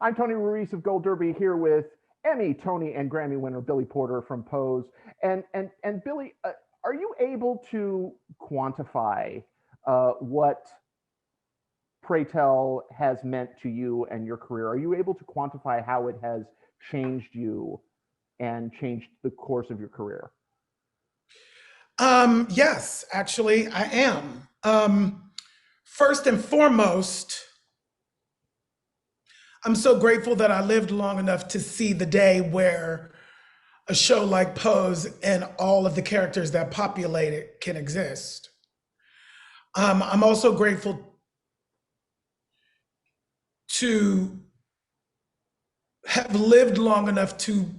I'm Tony Ruiz of Gold Derby here with Emmy, Tony, and Grammy winner Billy Porter from Pose. And Billy, are you able to quantify what Pray Tell has meant to you and your career? Are you able to quantify how it has changed you and changed the course of your career? Yes, actually, I am. First and foremost, I'm so grateful that I lived long enough to see the day where a show like Pose and all of the characters that populate it can exist. I'm also grateful to have lived long enough to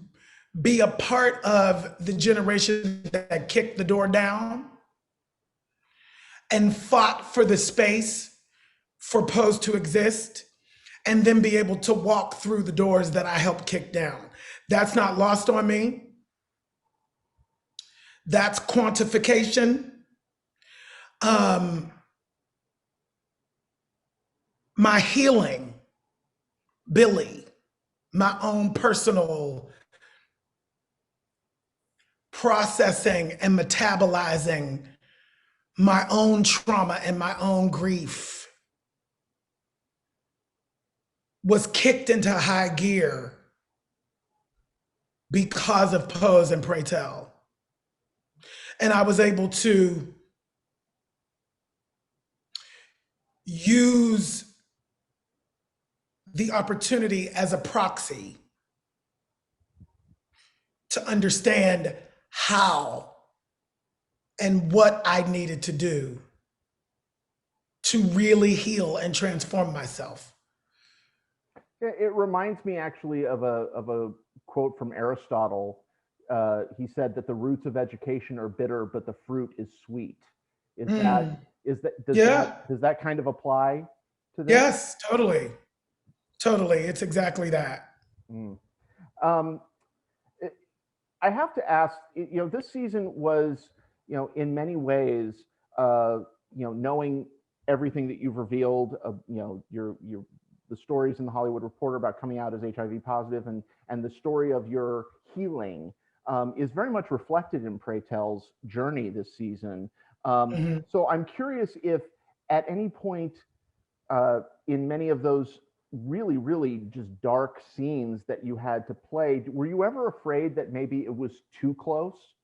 be a part of the generation that kicked the door down and fought for the space for Pose to exist, and then be able to walk through the doors that I helped kick down. That's not lost on me. That's quantification. My healing, Billy, my own personal processing and metabolizing my own trauma and my own grief was kicked into high gear because of Pose and Pray Tell. And I was able to use the opportunity as a proxy to understand how and what I needed to do to really heal and transform myself. It reminds me actually of a quote from Aristotle. He said that the roots of education are bitter, but the fruit is sweet. Is that Yeah. does that kind of apply to this? Yes, totally. Totally. It's exactly that. Mm. Um, I have to ask. This season was, in many ways, knowing everything that you've revealed. Your the stories in the Hollywood Reporter about coming out as HIV positive, and the story of your healing is very much reflected in Pray Tell's journey this season. Mhm. So I'm curious if at any point in many of those really, really just dark scenes that you had to play, were you ever afraid that maybe it was too close?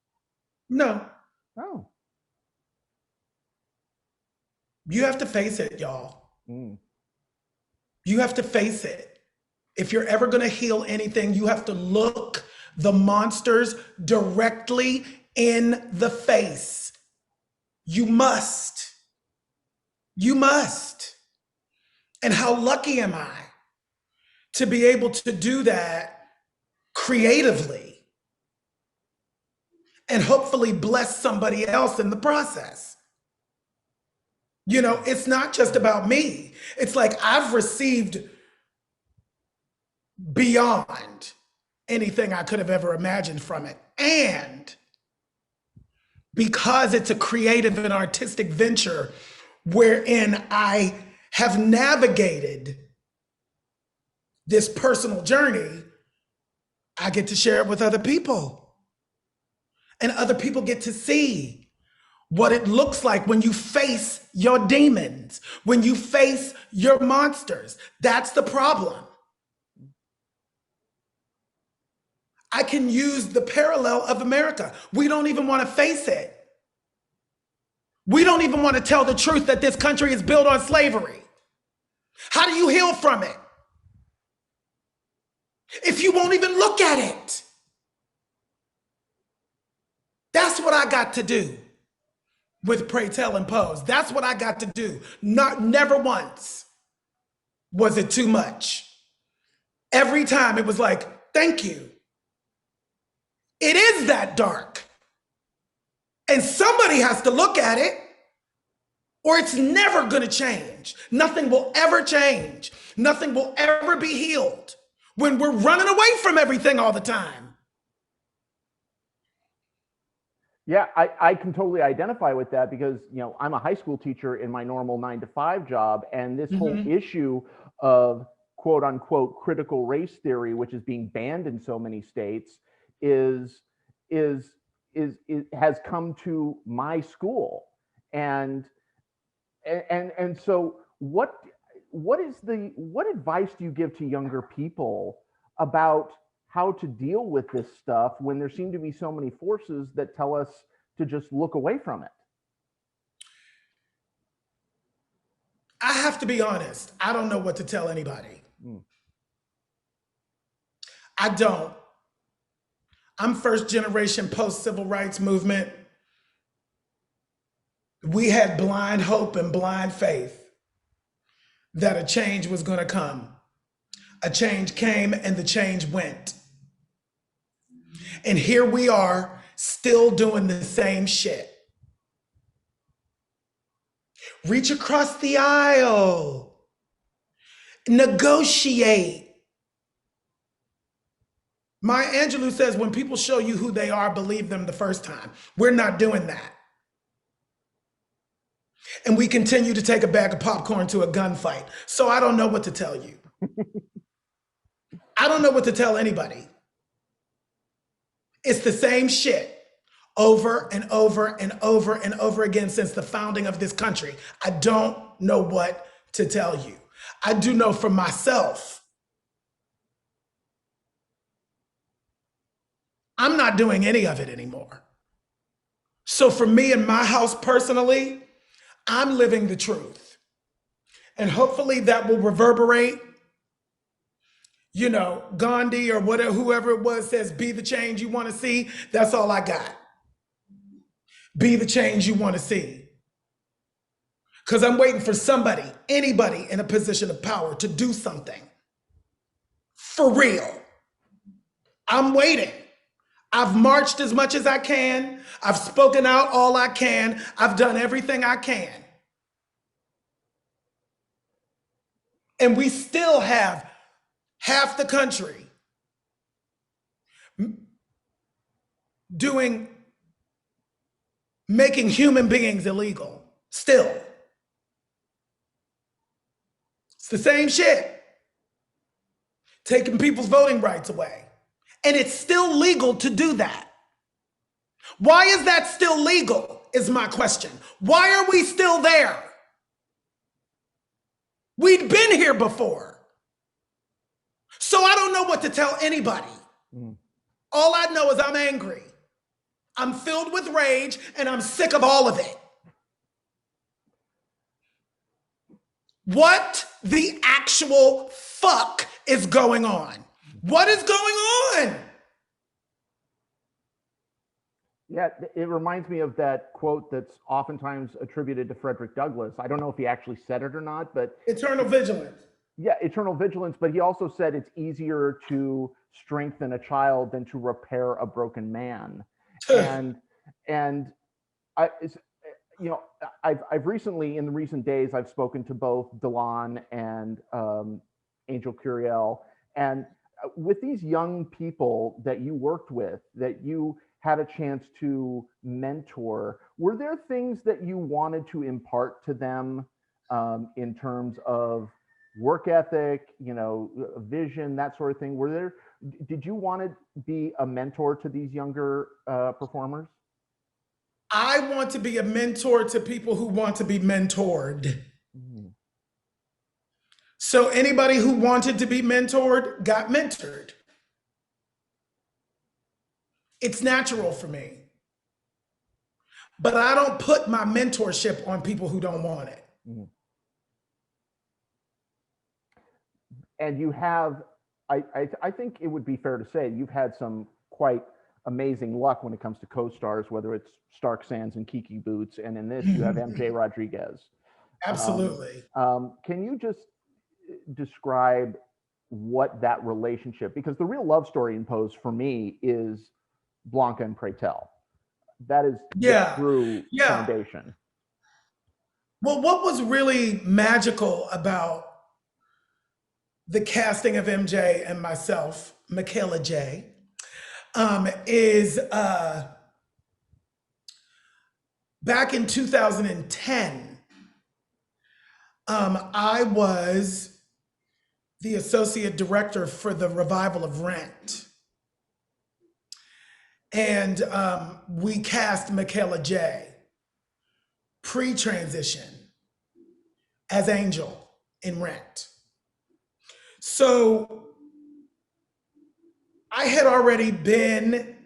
No, Oh. you have to face it, y'all. Mm. You have to face it. If you're ever going to heal anything, you have to look the monsters directly in the face. You must. You must. And how lucky am I to be able to do that creatively and hopefully bless somebody else in the process? It's not just about me. It's like I've received beyond anything I could have ever imagined from it. And because it's a creative and artistic venture wherein I have navigated this personal journey, I get to share it with other people. And other people get to see what it looks like when you face your demons, when you face your monsters. That's the problem. I can use the parallel of America. We don't even want to face it. We don't even want to tell the truth that this country is built on slavery. How do you heal from it if you won't even look at it? That's what I got to do with Pray Tell and Pose. That's what I got to do. Never once was it too much. Every time it was like, thank you. It is that dark. And somebody has to look at it, or it's never going to change. Nothing will ever change. Nothing will ever be healed when we're running away from everything all the time. Yeah, I can totally identify with that because, I'm a high school teacher in my normal 9 to 5 job. And this whole issue of quote unquote critical race theory, which is being banned in so many states, is is has come to my school. And so what advice do you give to younger people about how to deal with this stuff when there seem to be so many forces that tell us to just look away from it? I have to be honest. I don't know what to tell anybody. Mm. I don't. I'm first generation post civil rights movement. We had blind hope and blind faith that a change was going to come. A change came and the change went. And here we are still doing the same shit. Reach across the aisle. Negotiate. Maya Angelou says, when people show you who they are, believe them the first time. We're not doing that. And we continue to take a bag of popcorn to a gunfight. So I don't know what to tell you. I don't know what to tell anybody. It's the same shit over and over and over and over again since the founding of this country. I don't know what to tell you. I do know for myself, I'm not doing any of it anymore. So for me and my house personally, I'm living the truth. And hopefully that will reverberate. You know, Gandhi or whatever, whoever it was says, be the change you want to see. That's all I got. Be the change you want to see. Because I'm waiting for somebody, anybody in a position of power to do something. For real. I'm waiting. I've marched as much as I can. I've spoken out all I can. I've done everything I can. And we still have half the country making human beings illegal. Still. It's the same shit. Taking people's voting rights away. And it's still legal to do that. Why is that still legal, is my question. Why are we still there? We'd been here before. So I don't know what to tell anybody. All I know is I'm angry. I'm filled with rage and I'm sick of all of it. What the actual fuck is going on? What is going on? Yeah, it reminds me of that quote that's oftentimes attributed to Frederick Douglass. I don't know if he actually said it or not, but eternal vigilance. Yeah, eternal vigilance. But he also said it's easier to strengthen a child than to repair a broken man. and I, you know, I've recently, in the recent days, I've spoken to both Delon and Angel Curiel, and with these young people that you worked with, that you had a chance to mentor, were there things that you wanted to impart to them in terms of work ethic, you know, vision, that sort of thing? Did you want to be a mentor to these younger performers? I want to be a mentor to people who want to be mentored. So anybody who wanted to be mentored got mentored. It's natural for me. But I don't put my mentorship on people who don't want it. And you have, I think it would be fair to say, you've had some quite amazing luck when it comes to co-stars, whether it's Stark Sands and Kiki Boots, and in this you have MJ Rodriguez. Absolutely. Can you just describe what that relationship, because the real love story in Pose for me is Blanca and Pray Tell. That is the true foundation. Well, what was really magical about the casting of MJ and myself, Michaela J, is back in 2010, I was the associate director for the revival of Rent. And we cast Michaela J. pre-transition as Angel in Rent. So I had already been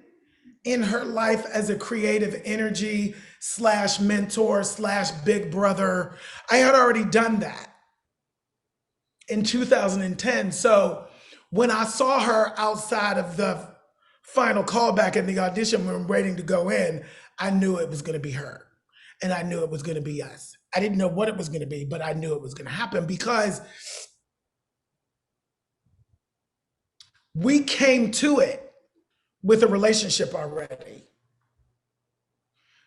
in her life as a creative energy / mentor / big brother. I had already done that in 2010. So when I saw her outside of the final callback in the audition room waiting to go in, I knew it was going to be her. And I knew it was going to be us. I didn't know what it was going to be, but I knew it was going to happen because we came to it with a relationship already.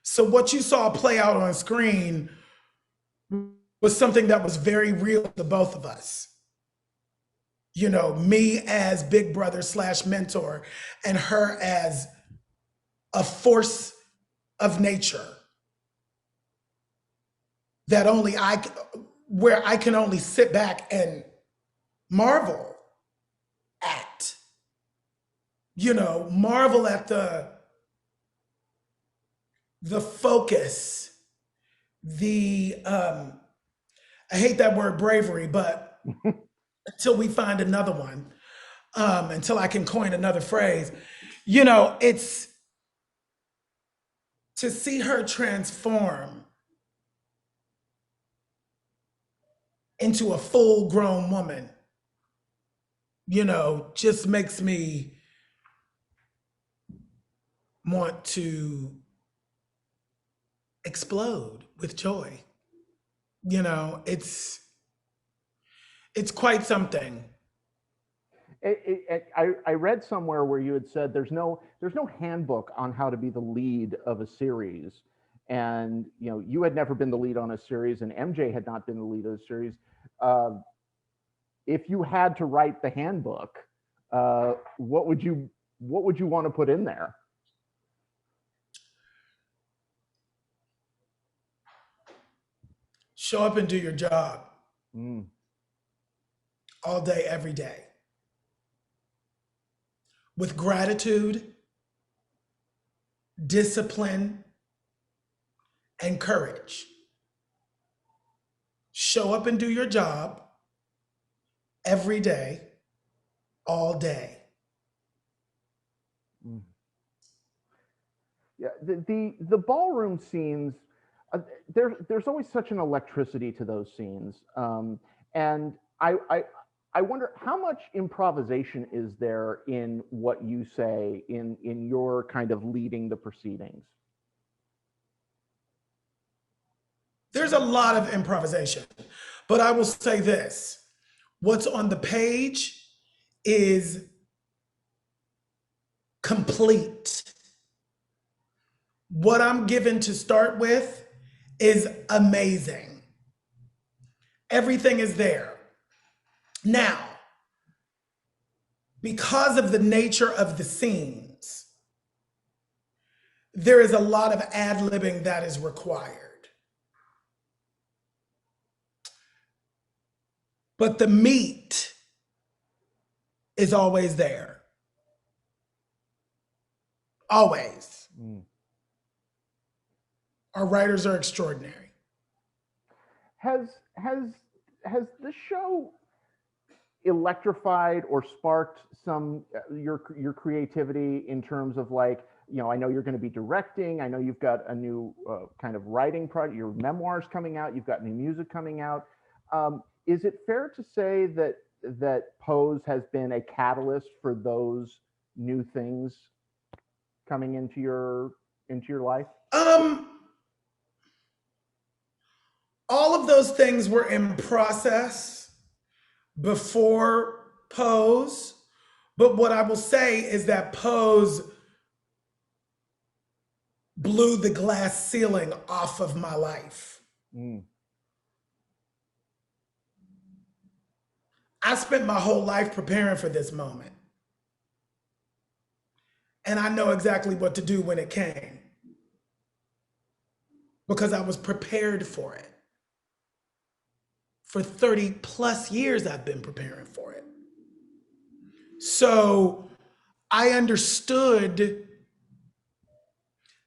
So what you saw play out on screen was something that was very real to both of us. You know, me as big brother / mentor, and her as a force of nature that where I can only sit back and marvel at, marvel at the focus, I hate that word bravery, but until we find another one, until I can coin another phrase, it's to see her transform into a full grown woman, just makes me want to explode with joy. It's quite something. I read somewhere where you had said there's no handbook on how to be the lead of a series, and you had never been the lead on a series, and MJ had not been the lead of a series. If you had to write the handbook, what would you want to put in there? Show up and do your job. Mm. All day, every day. With gratitude, discipline, and courage. Show up and do your job every day, all day. Mm. Yeah, the ballroom scenes, there's always such an electricity to those scenes, and I wonder how much improvisation is there in what you say in your kind of leading the proceedings. There's a lot of improvisation, but I will say this: what's on the page is complete. What I'm given to start with is amazing. Everything is there. Now, because of the nature of the scenes, there is a lot of ad-libbing that is required. But the meat is always there. Always. Mm. Our writers are extraordinary. Has this show electrified or sparked some your creativity in terms of, like, I know you're going to be directing, I know you've got a new kind of writing project, your memoirs coming out, you've got new music coming out. Is it fair to say that Pose has been a catalyst for those new things coming into your life? All of those things were in process before Pose, but what I will say is that Pose blew the glass ceiling off of my life. Mm. I spent my whole life preparing for this moment. And I know exactly what to do when it came, because I was prepared for it For 30 plus years, I've been preparing for it. So I understood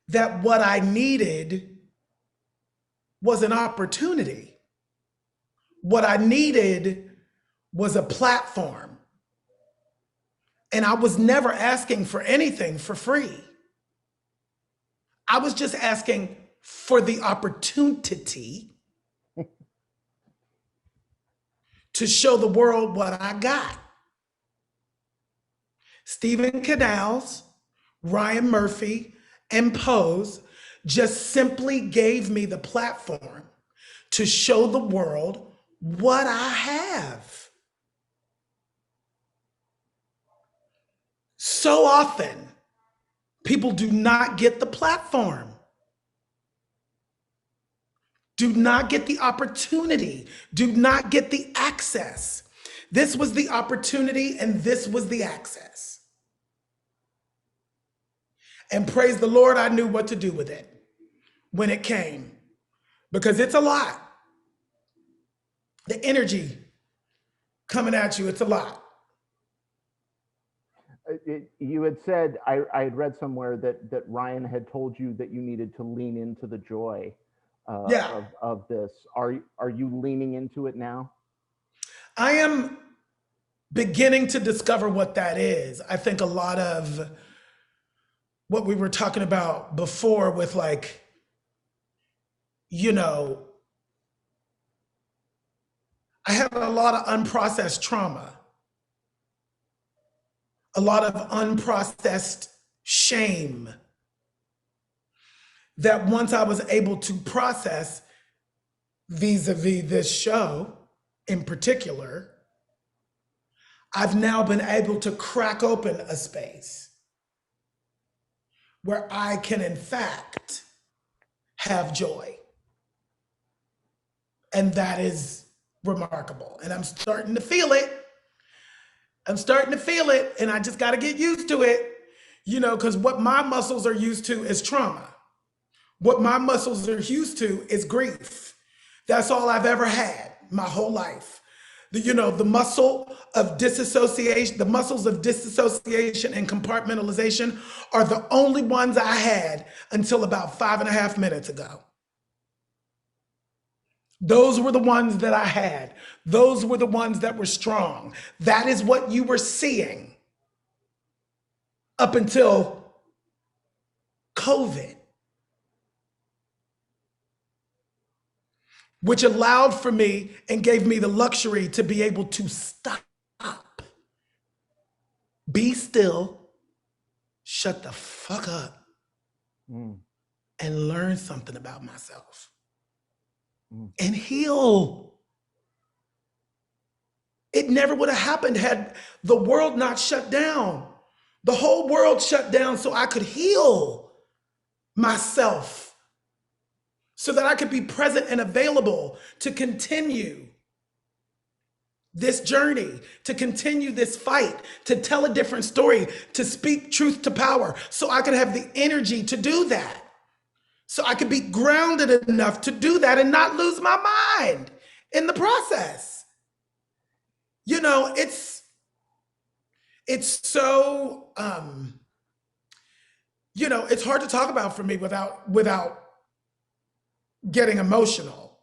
that what I needed was an opportunity. What I needed was a platform. And I was never asking for anything for free. I was just asking for the opportunity to show the world what I got. Stephen Canals, Ryan Murphy, and Pose just simply gave me the platform to show the world what I have. So often, people do not get the platform, do not get the opportunity, do not get the access. This was the opportunity and this was the access. And praise the Lord, I knew what to do with it when it came, because it's a lot. The energy coming at you, it's a lot. You had said, I had read somewhere that Ryan had told you that you needed to lean into the joy of this. Are you leaning into it now? I am beginning to discover what that is. I think a lot of what we were talking about before with, like, you know, I had a lot of unprocessed trauma, a lot of unprocessed shame that once I was able to process vis-a-vis this show in particular, I've now been able to crack open a space where I can, in fact, have joy. And that is remarkable. And I'm starting to feel it. And I just got to get used to it, you know, because what my muscles are used to is trauma. What my muscles are used to is grief. That's all I've ever had my whole life. The muscle of disassociation, the muscles of disassociation and compartmentalization are the only ones I had until about 5.5 minutes ago. Those were the ones that I had. Those were the ones that were strong. That is what you were seeing up until COVID, which allowed for me and gave me the luxury to be able to stop, be still, shut the fuck up, and learn something about myself and heal. It never would have happened had the world not shut down. The whole world shut down so I could heal myself, so that I could be present and available to continue this journey, to continue this fight, to tell a different story, to speak truth to power, so I could have the energy to do that. So I could be grounded enough to do that and not lose my mind in the process. You know, it's so, you know, it's hard to talk about for me without getting emotional,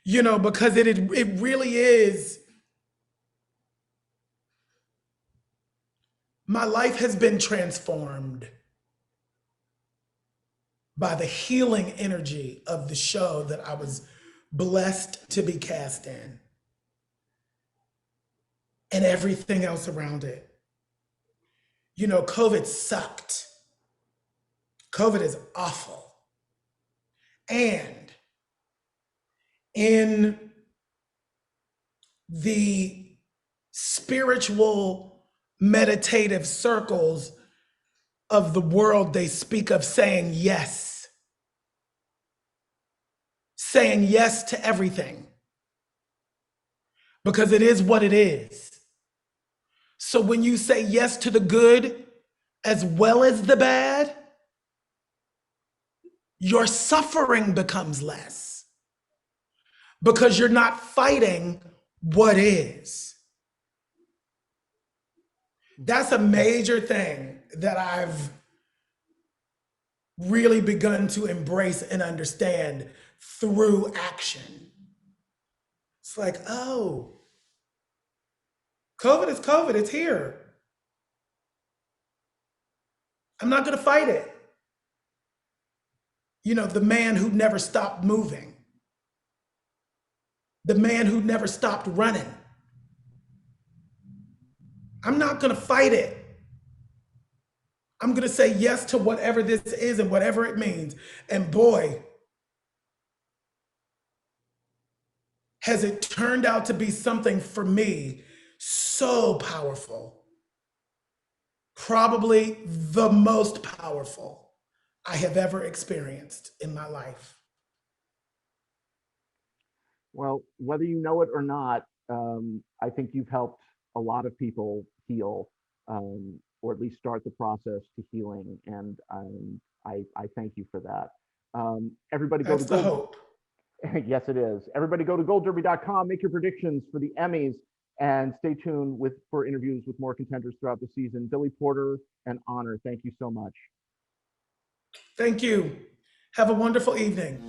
you know, because it really is. My life has been transformed by the healing energy of the show that I was blessed to be cast in, and everything else around it. You know, COVID sucked. COVID is awful. And in the spiritual meditative circles of the world, they speak of saying yes to everything, because it is what it is. So when you say yes to the good as well as the bad, your suffering becomes less. because you're not fighting what is. That's a major thing that I've really begun to embrace and understand through action. It's like, oh, COVID is COVID, it's here. I'm not gonna fight it. You know, the man who never stopped moving, the man who never stopped running. I'm not gonna fight it. I'm gonna say yes to whatever this is and whatever it means. And boy, has it turned out to be something for me so powerful. Probably the most powerful I have ever experienced in my life. Well, whether you know it or not, I think you've helped a lot of people heal, or at least start the process to healing. And I thank you for that. Everybody go That's to the Gold. hope. Yes, it is. Everybody go to goldderby.com, make your predictions for the Emmys, and stay tuned for interviews with more contenders throughout the season. Billy Porter, an honor. Thank you so much. Thank you. Have a wonderful evening.